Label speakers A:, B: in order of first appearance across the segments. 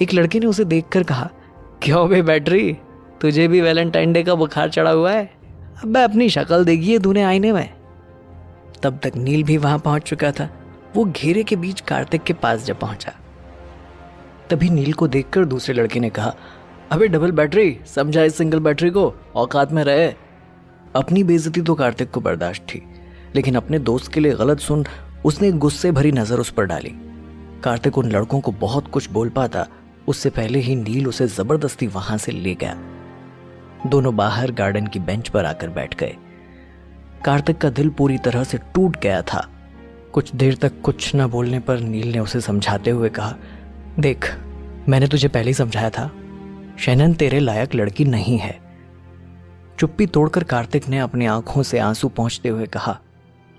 A: एक लड़के ने उसे देखकर कहा, क्यों बे बैटरी, तुझे भी वैलेंटाइन डे का बुखार चढ़ा हुआ है? अब अपनी शक्ल देखिए तूने आईने में। तब तक नील भी वहां पहुंच चुका था। वो घेरे के बीच कार्तिक के पास जब पहुंचा, तभी नील को देखकर दूसरे लड़के ने कहा, अबे डबल बैटरी, समझा इस सिंगल बैटरी को, औकात में रहे। अपनी बेइज्जती तो कार्तिक को बर्दाश्त थी, लेकिन अपने दोस्त के लिए गलत सुन उसने गुस्से भरी नजर उस पर डाली। कार्तिक उन लड़कों को बहुत कुछ बोल पाता, उससे पहले ही नील उसे जबरदस्ती वहां से ले गया। दोनों बाहर गार्डन की बेंच पर आकर बैठ गए। कार्तिक का दिल पूरी तरह से टूट गया था। कुछ देर तक कुछ न बोलने पर नील ने उसे समझाते हुए कहा, देख, मैंने तुझे पहले ही समझाया था, शैनन तेरे लायक लड़की नहीं है। चुप्पी तोड़कर कार्तिक ने अपनी आंखों से आंसू पोंछते हुए कहा,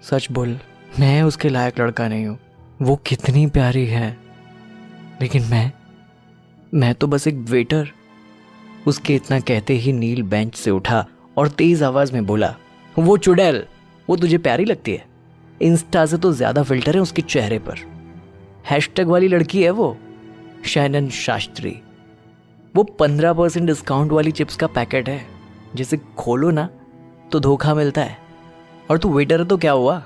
A: सच बोल, मैं उसके लायक लड़का नहीं हूं। वो कितनी प्यारी है, लेकिन मैं तो बस एक वेटर। उसके इतना कहते ही नील बेंच से उठा और तेज आवाज में बोला, वो चुड़ैल, वो तुझे प्यारी लगती है? इंस्टा से तो ज्यादा फिल्टर है उसके चेहरे पर। हैशटैग वाली लड़की है वो, शैनन शास्त्री। वो 15% डिस्काउंट वाली चिप्स का पैकेट है, जिसे खोलो ना तो धोखा मिलता है। और तू वेटर है तो क्या हुआ?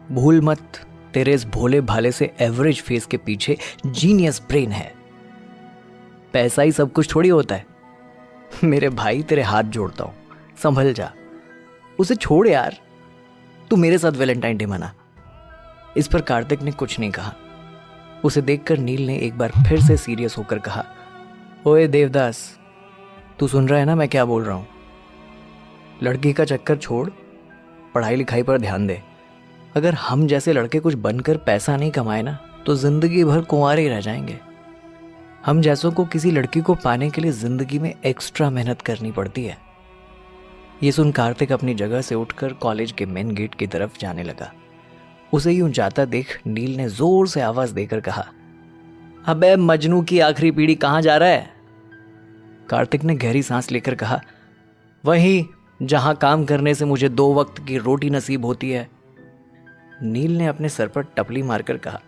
A: भूल मत, तेरे इस भोले भाले से एवरेज फेस के पीछे जीनियस ब्रेन है। पैसा ही सब कुछ थोड़ी होता है। मेरे भाई, तेरे हाथ जोड़ता हूं, संभल जा। उसे छोड़ यार, तू मेरे साथ वैलेंटाइन डे मना। इस पर कार्तिक ने कुछ नहीं कहा। उसे देखकर नील ने एक बार फिर से सीरियस होकर कहा, ओए देवदास, तू सुन रहा है ना मैं क्या बोल रहा हूं? लड़की का चक्कर छोड़, पढ़ाई लिखाई पर ध्यान दे। अगर हम जैसे लड़के कुछ बनकर पैसा नहीं कमाए ना, तो जिंदगी भर कुंवारे ही रह जाएंगे। हम जैसों को किसी लड़की को पाने के लिए जिंदगी में एक्स्ट्रा मेहनत करनी पड़ती है। ये सुन कार्तिक अपनी जगह से उठकर कॉलेज के मेन गेट की तरफ जाने लगा। उसे यूं जाता देख नील ने जोर से आवाज देकर कहा, अबे मजनू की आखिरी पीढ़ी कहां जा रहा है? कार्तिक ने गहरी सांस लेकर कहा, वहीं जहां काम करने से मुझे 2 वक्त की रोटी नसीब होती है। नील ने अपने सर पर टपली मारकर कहा,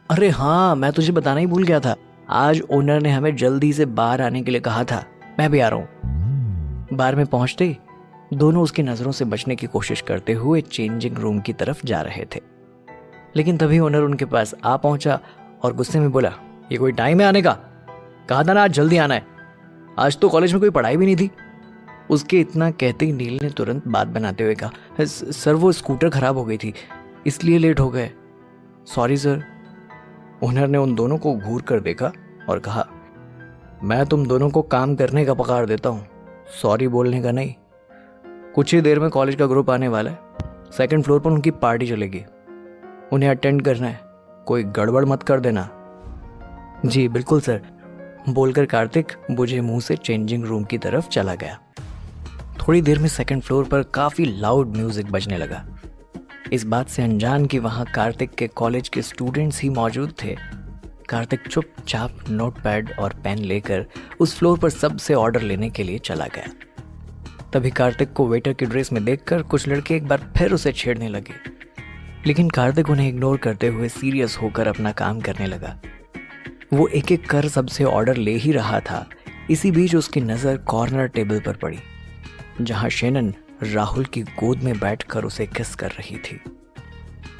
A: अरे हाँ, मैं तुझे बताना ही भूल गया था, आज ओनर ने हमें जल्दी से बाहर आने के लिए कहा था। मैं भी आ रहा हूं। बार में पहुंचते ही दोनों उसकी नजरों से बचने की कोशिश करते हुए चेंजिंग रूम की तरफ जा रहे थे, लेकिन तभी ओनर उनके पास आ पहुंचा और गुस्से में बोला, ये कोई टाइम है आने का? कहा था ना आज जल्दी आना है। आज तो कॉलेज में कोई पढ़ाई भी नहीं थी। उसके इतना कहते ही नील ने तुरंत बात बनाते हुए कहा, सर वो स्कूटर खराब हो गई थी, इसलिए लेट हो गए। Sorry sir. ओनर ने उन दोनों को घूर कर देखा और कहा, मैं तुम दोनों को काम करने का पगार देता हूं, सॉरी बोलने का नहीं। कुछ ही देर में कॉलेज का ग्रुप आने वाला है, 2nd फ्लोर पर उनकी पार्टी चलेगी, उन्हें अटेंड करना है, कोई गड़बड़ मत कर देना। जी बिल्कुल सर, बोलकर कार्तिक बुझे मुंह से चेंजिंग रूम की तरफ चला गया। थोड़ी देर में 2nd फ्लोर पर काफी लाउड म्यूजिक बजने लगा। इस बात से अनजान कि वहां कार्तिक के कॉलेज के स्टूडेंट्स ही मौजूद थे, कार्तिक चुपचाप नोटपैड और पेन लेकर उस फ्लोर पर सबसे ऑर्डर लेने के लिए चला गया। तभी कार्तिक को वेटर की ड्रेस में देखकर कुछ लड़के एक बार फिर उसे छेड़ने लगे, लेकिन कार्तिक उन्हें इग्नोर करते हुए सीरियस होकर अपना काम करने लगा। वो एक एक कर सबसे ऑर्डर ले ही रहा था। इसी बीच उसकी नजर कॉर्नर टेबल पर पड़ी, जहां शैनन राहुल की गोद में बैठकर उसे किस कर रही थी।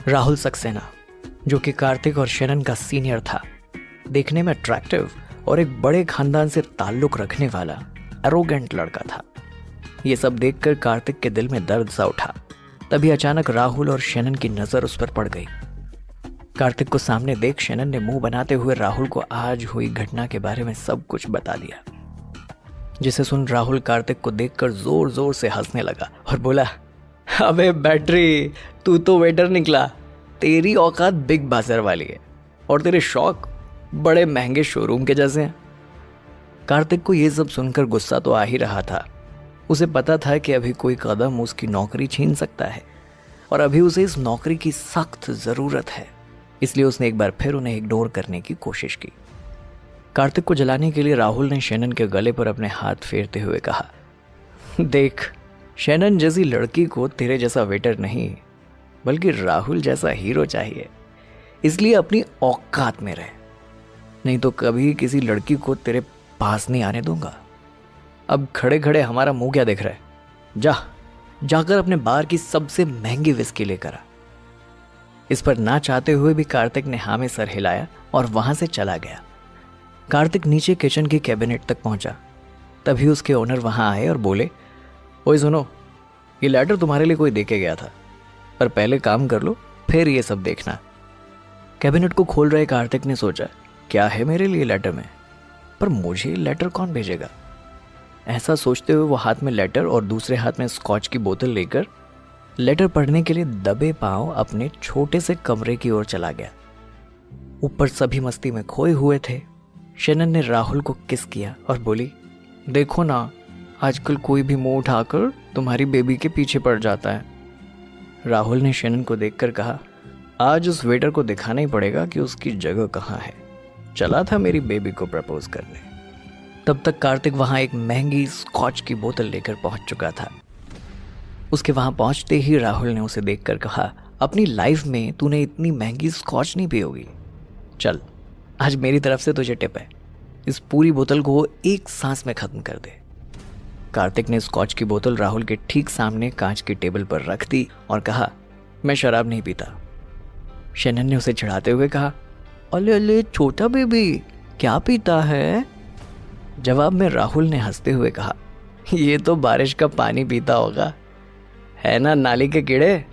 A: राहुल सक्सेना, जो कि कार्तिक और शैनन का सीनियर था, देखने में अट्रैक्टिव और एक बड़े खानदान से ताल्लुक रखने वाला एरोगेंट लड़का था। ये सब देखकर कार्तिक के दिल में दर्द सा उठा। तभी अचानक राहुल और शैनन की नजर उस पर पड़ गई। कार्तिक को सामने देख शैनन ने मुंह बनाते हुए राहुल को आज हुई घटना के बारे में सब कुछ बता दिया, जिसे सुन राहुल कार्तिक को देखकर जोर जोर से हंसने लगा और बोला, अबे बैटरी, तू तो वेटर निकला, तेरी औकात बिग बाजार वाली है और तेरे शौक बड़े महंगे शोरूम के जैसे हैं। कार्तिक को यह सब सुनकर गुस्सा तो आ ही रहा था। उसे पता था कि अभी कोई कदम उसकी नौकरी छीन सकता है और अभी उसे इस नौकरी की सख्त जरूरत है, इसलिए उसने एक बार फिर उन्हें इग्नोर करने की कोशिश की। कार्तिक को जलाने के लिए राहुल ने शैनन के गले पर अपने हाथ फेरते हुए कहा, देख, शैनन जैसी लड़की को तेरे जैसा वेटर नहीं बल्कि राहुल जैसा हीरो चाहिए, इसलिए अपनी औकात में रहे। नहीं तो कभी किसी लड़की को तेरे पास नहीं आने दूंगा। अब खड़े खड़े हमारा मुंह क्या देख रहा है? जाकर अपने बार की सबसे महंगी विस्की लेकर आ। इस पर ना चाहते हुए भी कार्तिक ने हाँ में सर हिलाया और वहां से चला गया। कार्तिक नीचे किचन की कैबिनेट तक पहुंचा। तभी उसके ओनर वहां आए और बोले, ओए सुनो, ये लेटर तुम्हारे लिए कोई दे के गया था, पर पहले काम कर लो फिर ये सब देखना। कैबिनेट को खोल रहे कार्तिक ने सोचा, क्या है मेरे लिए लेटर में, पर मुझे लेटर कौन भेजेगा? ऐसा सोचते हुए वो हाथ में लेटर और दूसरे हाथ में स्कॉच की बोतल लेकर लेटर पढ़ने के लिए दबे पांव अपने छोटे से कमरे की ओर चला गया। ऊपर सभी मस्ती में खोए हुए थे। शनन ने राहुल को किस किया और बोली, देखो ना, आजकल कोई भी मुंह उठाकर तुम्हारी बेबी के पीछे पड़ जाता है। राहुल ने शनन को देखकर कहा, आज उस वेटर को दिखाना ही पड़ेगा कि उसकी जगह कहाँ है। चला था मेरी बेबी को प्रपोज करने। तब तक कार्तिक वहां एक महंगी स्कॉच की बोतल लेकर पहुंच चुका था। उसके वहां पहुंचते ही राहुल ने उसे देखकर कहा, अपनी लाइफ में तूने इतनी महंगी स्कॉच नहीं पी होगी। चल, आज मेरी तरफ से तुझे टिप है, इस पूरी बोतल को एक सांस में खत्म कर दे। कार्तिक ने स्कॉच की बोतल राहुल के ठीक सामने कांच की टेबल पर रख दी और कहा, मैं शराब नहीं पीता। शनन ने उसे चिढ़ाते हुए कहा, अले अले छोटा बेबी, क्या पीता है? जवाब में राहुल ने हंसते हुए कहा, ये तो बारिश का पानी पीता होगा, है ना नाली के कीड़े।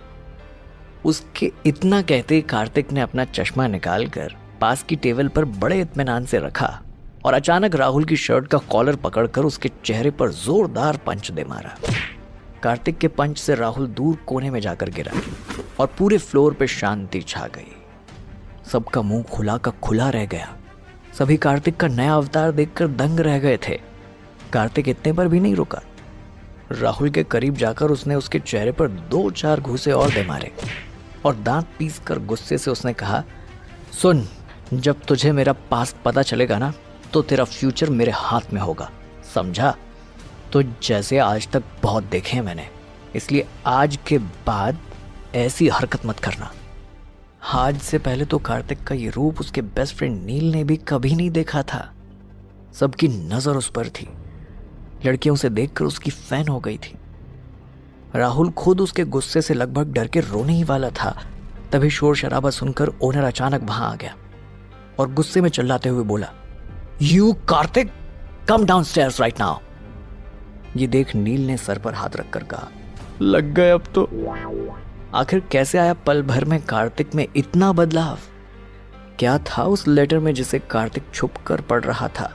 A: उसके इतना कहते कार्तिक ने अपना चश्मा निकालकर पास की टेबल पर बड़े इत्मीनान से रखा और अचानक राहुल की शर्ट का कॉलर पकड़कर उसके चेहरे पर जोरदार पंच दे मारा। कार्तिक के पंच से राहुल दूर कोने में जाकर गिरा और पूरे फ्लोर पे शांति छा गई। सबका मुंह खुला का खुला रह गया। सभी कार्तिक का नया अवतार देखकर दंग रह गए थे। कार्तिक इतने पर भी नहीं रुका। राहुल के करीब जाकर उसने उसके चेहरे पर 2-4 घूंसे और दे मारे और दांत पीस कर गुस्से से उसने कहा, सुन, जब तुझे मेरा पास्ट पता चलेगा ना, तो तेरा फ्यूचर मेरे हाथ में होगा, समझा? तो जैसे आज तक बहुत देखे हैं मैंने, इसलिए आज के बाद ऐसी हरकत मत करना। आज से पहले तो कार्तिक का ये रूप उसके बेस्ट फ्रेंड नील ने भी कभी नहीं देखा था। सबकी नजर उस पर थी। लड़कियों से देखकर उसकी फैन हो गई थी। राहुल खुद उसके गुस्से से लगभग डर के रोने ही वाला था। तभी शोर शराबा सुनकर ओनर अचानक वहां आ गया और गुस्से में चिल्लाते हुए बोला, you Kartik, come downstairs right now. ये देख नील ने सर पर हाथ रखकर कहा, लग गए अब तो। आखिर कैसे आया पल भर में कार्तिक में इतना बदलाव? क्या था उस लेटर में जिसे कार्तिक छुप कर पढ़ रहा था?